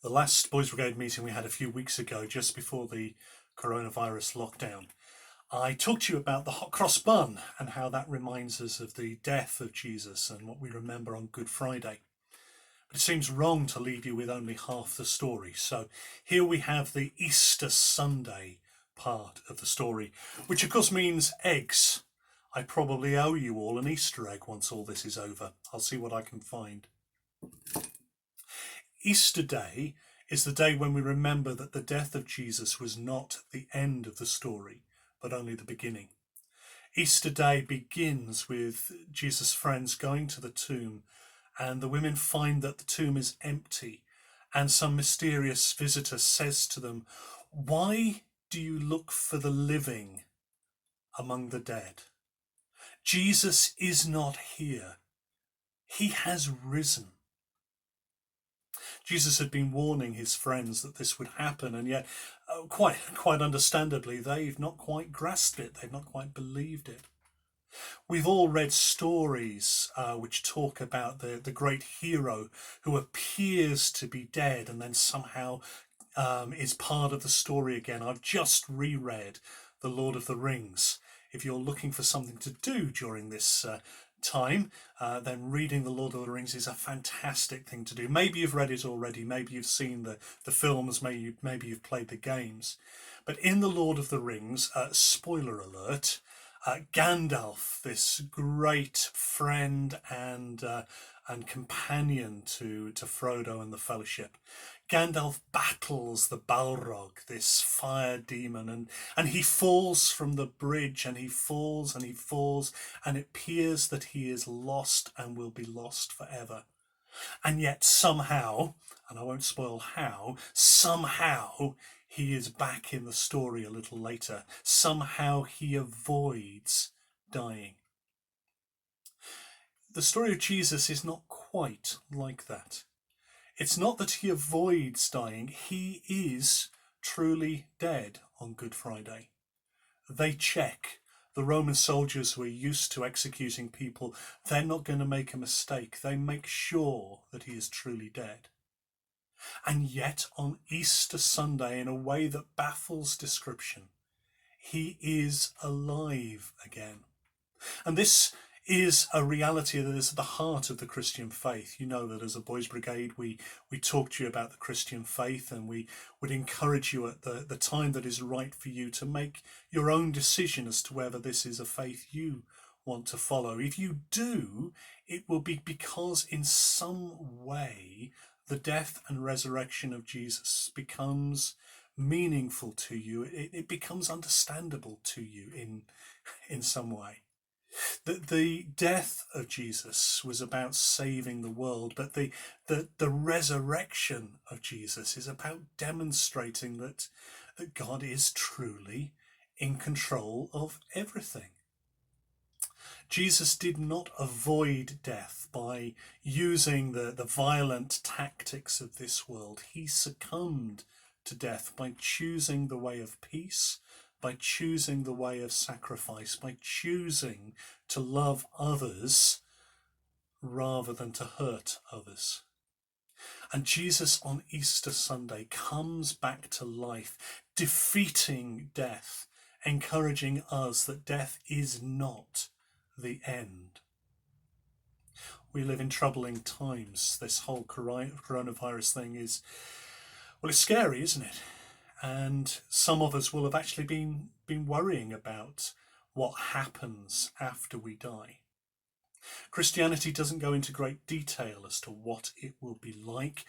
the last Boys Brigade meeting we had a few weeks ago, just before the coronavirus lockdown, I talked to you about the hot cross bun and how that reminds us of the death of Jesus and what we remember on Good Friday. But it seems wrong to leave you with only half the story. So here we have the Easter Sunday part of the story, which of course means eggs. I probably owe you all an Easter egg once all this is over. I'll see what I can find. Easter Day is the day when we remember that the death of Jesus was not the end of the story, but only the beginning. Easter Day begins with Jesus' friends going to the tomb, and the women find that the tomb is empty, and some mysterious visitor says to them, "Why do you look for the living among the dead? Jesus is not here. He has risen." Jesus had been warning his friends that this would happen, and yet, quite understandably, they've not quite grasped it. They've not quite believed it. We've all read stories which talk about the great hero who appears to be dead and then somehow is part of the story again. I've just reread The Lord of the Rings. If you're looking for something to do during this time, then reading The Lord of the Rings is a fantastic thing to do. Maybe you've read it already, maybe you've seen the films, maybe you've played the games. But in The Lord of the Rings, spoiler alert, Gandalf, this great friend and companion to Frodo and the Fellowship, Gandalf battles the Balrog, this fire demon, and he falls from the bridge, and he falls and he falls, and it appears that he is lost and will be lost forever. And yet somehow, and I won't spoil how, somehow he is back in the story a little later. Somehow he avoids dying. The story of Jesus is not quite like that. It's not that he avoids dying. He is truly dead on Good Friday. They check. The Roman soldiers who are used to executing people, they're not going to make a mistake. They make sure that he is truly dead. And yet on Easter Sunday, in a way that baffles description, he is alive again. And this is a reality that is at the heart of the Christian faith. You know that as a Boys Brigade, we talk to you about the Christian faith, and we would encourage you at the time that is right for you to make your own decision as to whether this is a faith you want to follow. If you do, it will be because in some way the death and resurrection of Jesus becomes meaningful to you. It becomes understandable to you in some way. The death of Jesus was about saving the world, but the resurrection of Jesus is about demonstrating that God is truly in control of everything. Jesus did not avoid death by using the violent tactics of this world. He succumbed to death by choosing the way of peace, by choosing the way of sacrifice, by choosing to love others rather than to hurt others. And Jesus on Easter Sunday comes back to life, defeating death, encouraging us that death is not the end. We live in troubling times. This whole coronavirus thing is, well, it's scary, isn't it? And some of us will have actually been worrying about what happens after we die. Christianity doesn't go into great detail as to what it will be like,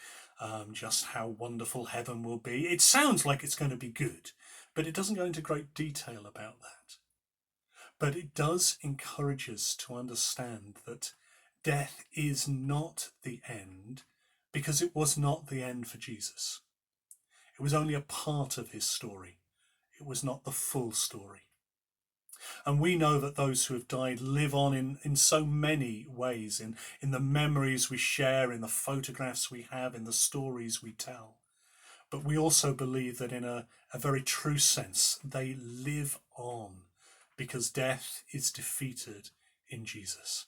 just how wonderful heaven will be. It sounds like it's going to be good, but it doesn't go into great detail about that. But it does encourage us to understand that death is not the end, because it was not the end for Jesus. It was only a part of his story. It was not the full story. And we know that those who have died live on in so many ways, in the memories we share, in the photographs we have, in the stories we tell. But we also believe that in a very true sense, they live on because death is defeated in Jesus.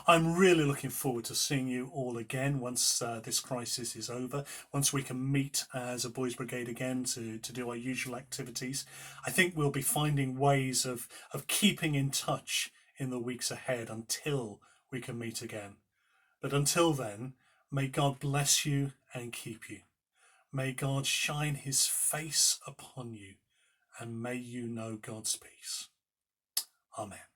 I'm really looking forward to seeing you all again once this crisis is over, once we can meet as a Boys Brigade again to do our usual activities. I think we'll be finding ways of keeping in touch in the weeks ahead until we can meet again. But until then, may God bless you and keep you. May God shine his face upon you, and may you know God's peace. Amen.